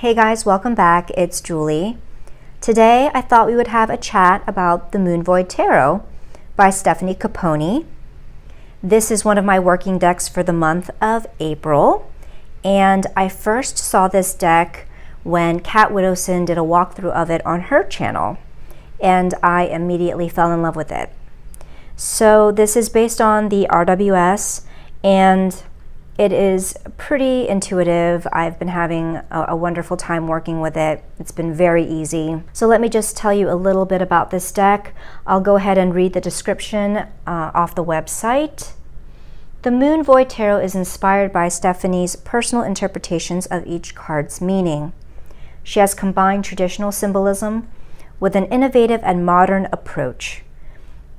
Hey guys, welcome back. It's Julie. Today I thought we would have a chat about the Moon Void Tarot by Stefanie Caponi. This is one of my working decks for the month of April, and I first saw this deck when Kat Widowson did a walkthrough of it on her channel, and I immediately fell in love with it. So this is based on the RWS, and it is pretty intuitive. I've been having a wonderful time working with it. It's been very easy. So let me just tell you a little bit about this deck. I'll go ahead and read the description off the website. The Moon Void Tarot is inspired by Stefanie's personal interpretations of each card's meaning. She has combined traditional symbolism with an innovative and modern approach.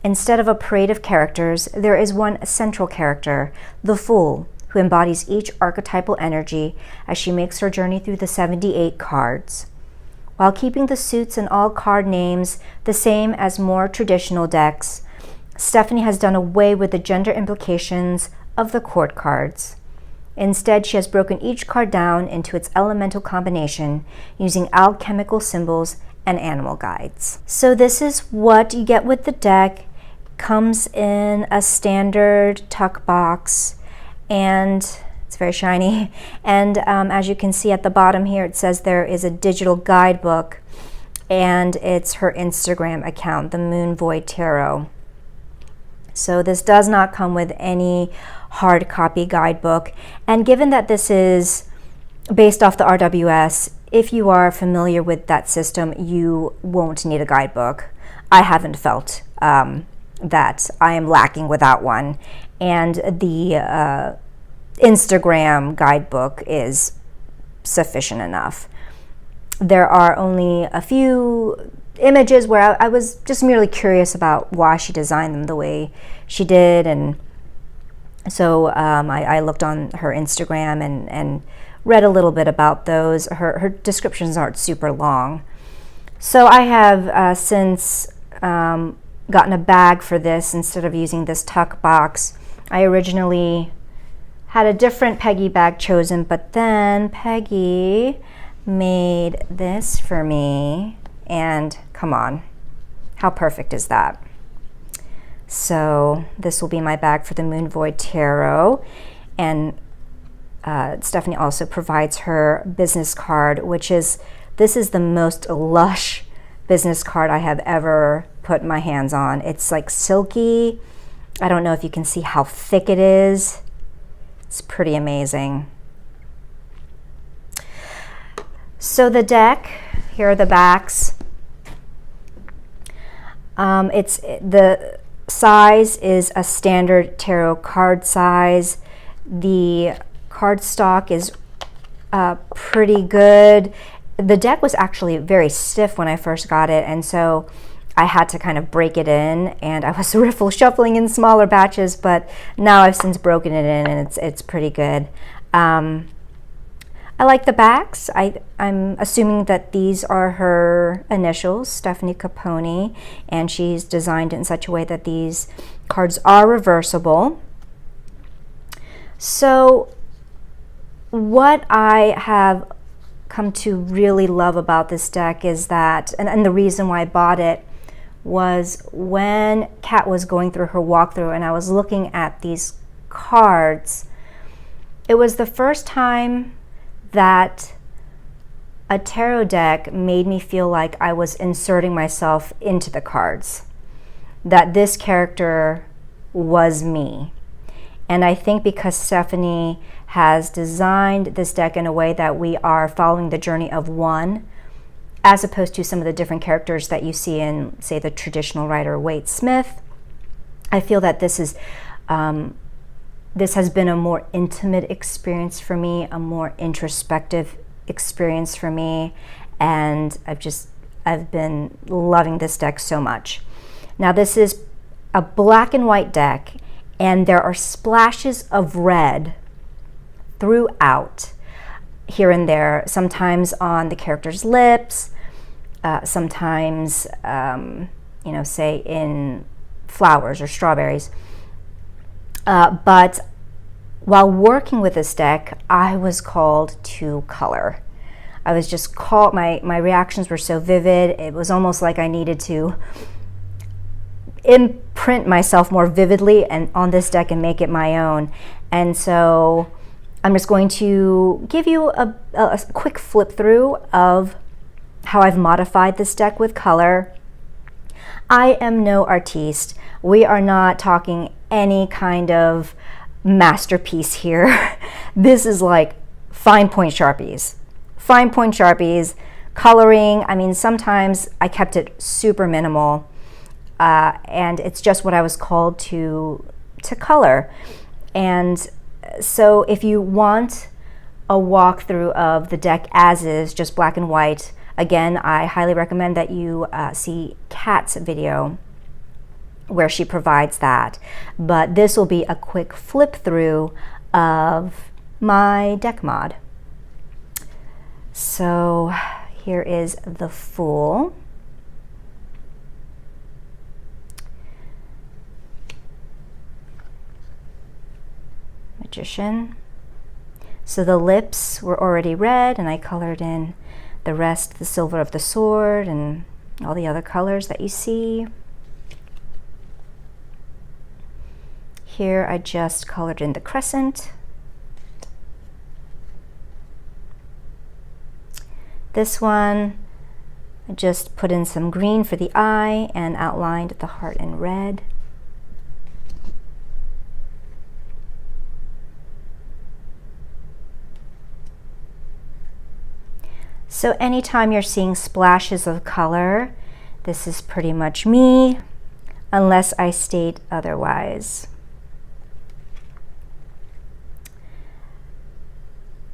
Instead of a parade of characters, there is one central character, the Fool, who embodies each archetypal energy as she makes her journey through the 78 cards. While keeping the suits and all card names the same as more traditional decks, Stefanie has done away with the gender implications of the court cards. Instead, she has broken each card down into its elemental combination using alchemical symbols and animal guides. So this is what you get with the deck. Comes in a standard tuck box, and it's very shiny. And as you can see at the bottom here, it says there is a digital guidebook, and it's her Instagram account, the Moon Void Tarot. So this does not come with any hard copy guidebook. And given that this is based off the RWS, if you are familiar with that system, you won't need a guidebook. I haven't felt that I am lacking without one. And the Instagram guidebook is sufficient enough. There are only a few images where I was just merely curious about why she designed them the way she did, and so I looked on her Instagram and read a little bit about those. Her descriptions aren't super long. So I have since gotten a bag for this instead of using this tuck box. I originally had a different Peggy bag chosen, but then Peggy made this for me, and come on, how perfect is that? So this will be my bag for the Moon Void Tarot, and Stefanie also provides her business card, this is the most lush business card I have ever put my hands on. It's like silky. I don't know if you can see how thick it is. It's pretty amazing. So the deck, here are the backs. The size is a standard tarot card size. The cardstock is pretty good. The deck was actually very stiff when I first got it, and so I had to kind of break it in, and I was shuffling in smaller batches, but now I've since broken it in, and it's pretty good. I like the backs. I'm assuming that these are her initials, Stefanie Caponi, and she's designed it in such a way that these cards are reversible. So what I have come to really love about this deck is that, and the reason why I bought it was when Kat was going through her walkthrough and I was looking at these cards, it was the first time that a tarot deck made me feel like I was inserting myself into the cards, that this character was me. And I think because Stefanie has designed this deck in a way that we are following the journey of one, as opposed to some of the different characters that you see in, say, the traditional Rider-Waite Smith, I feel that this has been a more intimate experience for me, a more introspective experience for me, and I've been loving this deck so much. Now this is a black and white deck, and there are splashes of red throughout, here and there, sometimes on the character's lips, sometimes, say in flowers or strawberries. But while working with this deck, I was called to color. I was just caught, my reactions were so vivid. It was almost like I needed to imprint myself more vividly and on this deck and make it my own. And so I'm just going to give you a quick flip through of how I've modified this deck with color. I am no artiste. We are not talking any kind of masterpiece here. This is like fine point Sharpies. Fine point Sharpies, coloring. I mean, sometimes I kept it super minimal, and it's just what I was called to color. And so if you want a walkthrough of the deck as is, just black and white, again, I highly recommend that you see Kat's video where she provides that. But this will be a quick flip through of my deck mod. So here is the Fool. Magician. So the lips were already red, and I colored in the rest, the silver of the sword and all the other colors that you see. Here I just colored in the crescent. This one, I just put in some green for the eye and outlined the heart in red. So anytime you're seeing splashes of color, this is pretty much me, unless I state otherwise.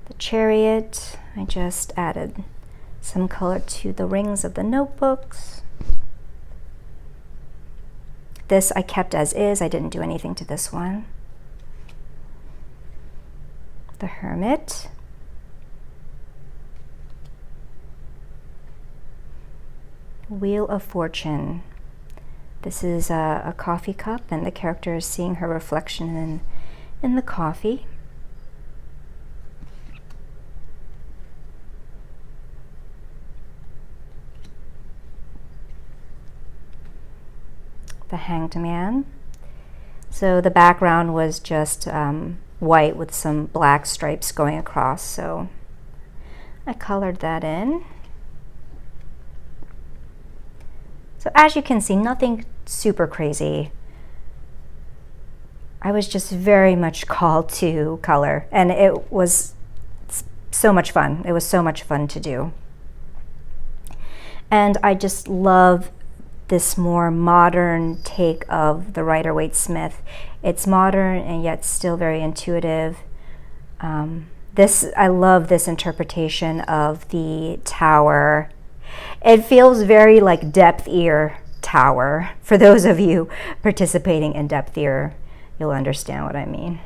The Chariot, I just added some color to the rings of the notebooks. This I kept as is, I didn't do anything to this one. The Hermit. Wheel of Fortune. This is a coffee cup, and the character is seeing her reflection in the coffee. The Hanged Man. So the background was just white with some black stripes going across, so I colored that in. So as you can see, nothing super crazy. I was just very much called to color, and it was so much fun. It was so much fun to do. And I just love this more modern take of the Rider-Waite-Smith. It's modern and yet still very intuitive. I love this interpretation of the tower. It feels very like depth ear tower. For those of you participating in depth ear, you'll understand what I mean.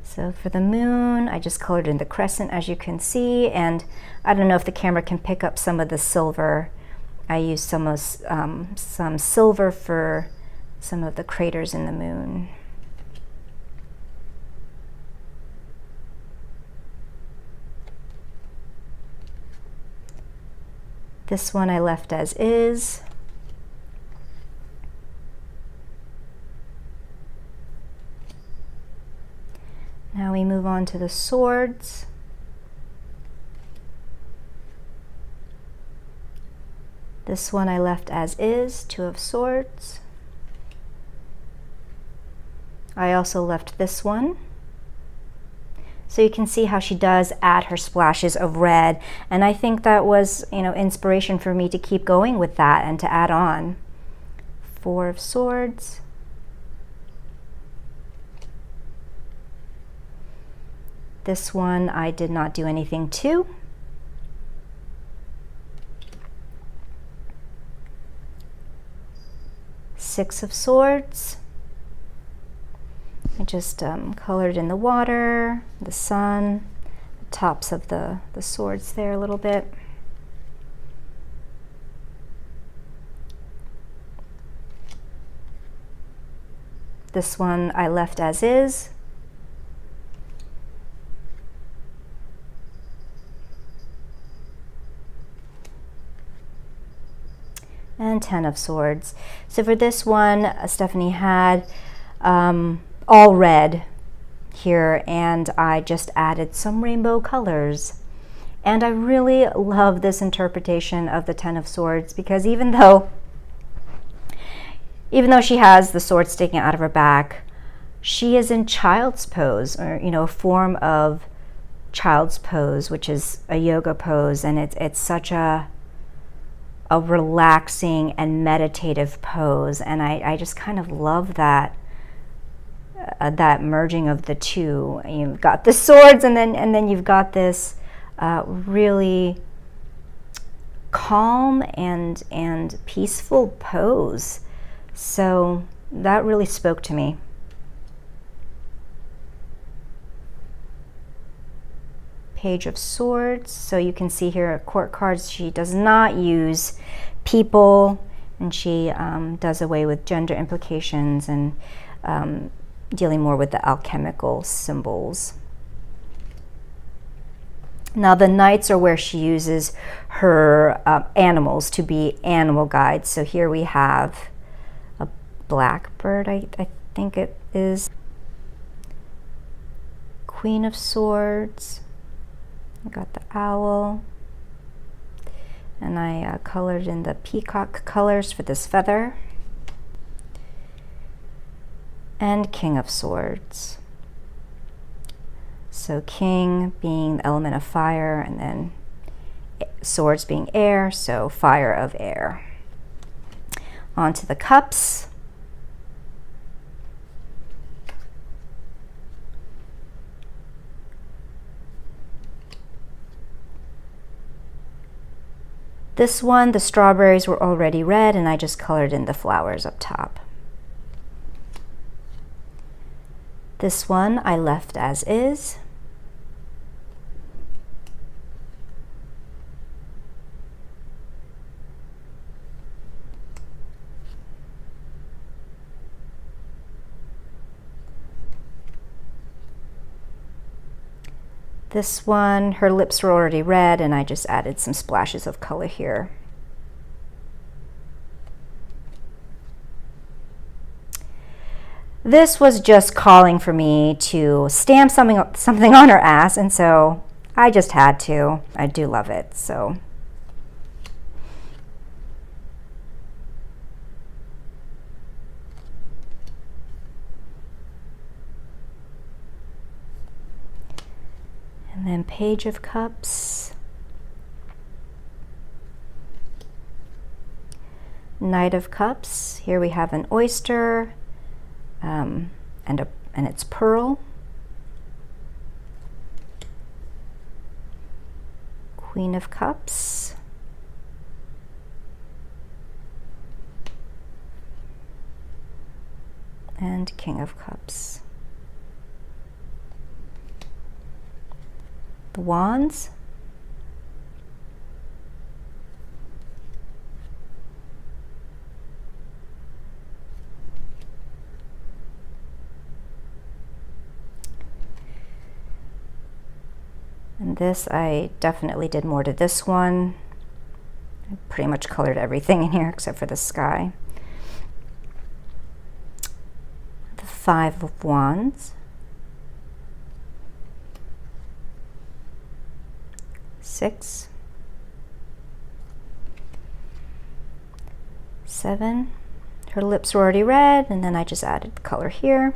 So for the moon, I just colored in the crescent, as you can see, and I don't know if the camera can pick up some of the silver. I used some silver for some of the craters in the moon. This one I left as is. Now we move on to the swords. This one I left as is, Two of Swords. I also left this one. So you can see how she does add her splashes of red, and I think that was, inspiration for me to keep going with that and to add on. Four of Swords. This one I did not do anything to. Six of Swords. I just colored in the water, the sun, the tops of the swords there a little bit. This one I left as is. And 10 of Swords. So for this one, Stefanie had all red here, and I just added some rainbow colors. And I really love this interpretation of the 10 of Swords, because even though she has the sword sticking out of her back, she is in child's pose, or a form of child's pose, which is a yoga pose, and it's such a relaxing and meditative pose, and I just kind of love that that merging of the two. You've got the swords, and then you've got this really calm and peaceful pose. So that really spoke to me. Page of Swords. So you can see here, court cards, she does not use people, and she does away with gender implications and dealing more with the alchemical symbols. Now the Knights are where she uses her animals to be animal guides. So here we have a blackbird, I think it is. Queen of Swords. I got the owl, and I colored in the peacock colors for this feather. And King of Swords. So King being the element of fire, and then swords being air, so fire of air. On to the cups. This one, the strawberries were already red, and I just colored in the flowers up top. This one I left as is. This one, her lips were already red, and I just added some splashes of color here. This was just calling for me to stamp something on her ass, and so I just had to. I do love it, so. And then Page of Cups, Knight of Cups. Here we have an oyster and it's pearl. Queen of Cups. And King of Cups. The Wands. And this, I definitely did more to this one. I pretty much colored everything in here except for the sky. The Five of Wands. 6, 7. Her lips were already red, and then I just added the color here.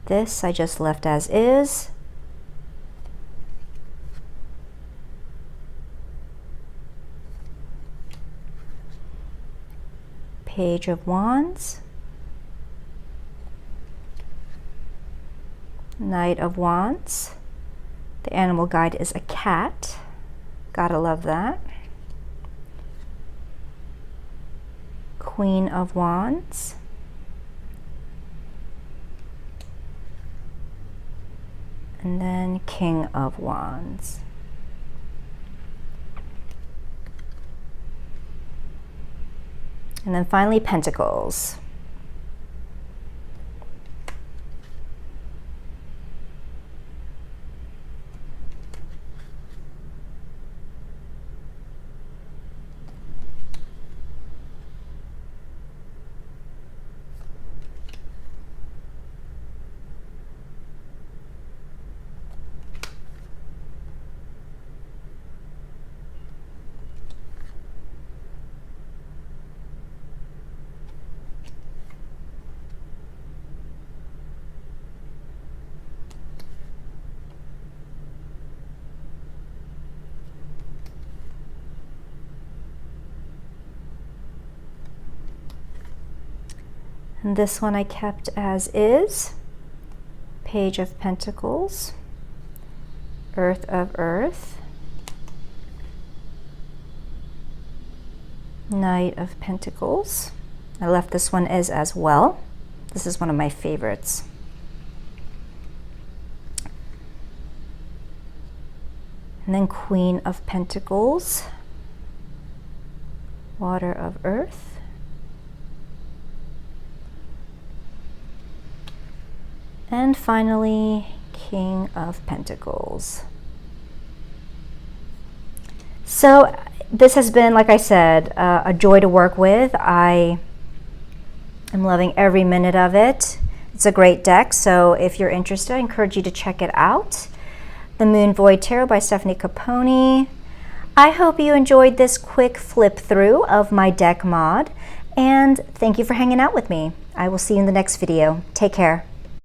This I just left as is. Page of Wands. Knight of Wands. The animal guide is a cat. Gotta love that. Queen of Wands. And then King of Wands. And then finally, Pentacles. And this one I kept as is. Page of Pentacles, Earth of Earth, Knight of Pentacles. I left this one as well. This is one of my favorites. And then Queen of Pentacles, Water of Earth, and finally, King of Pentacles. So this has been, like I said, a joy to work with. I am loving every minute of it. It's a great deck, so if you're interested, I encourage you to check it out. The Moon Void Tarot by Stefanie Caponi. I hope you enjoyed this quick flip through of my deck mod, and thank you for hanging out with me. I will see you in the next video. Take care.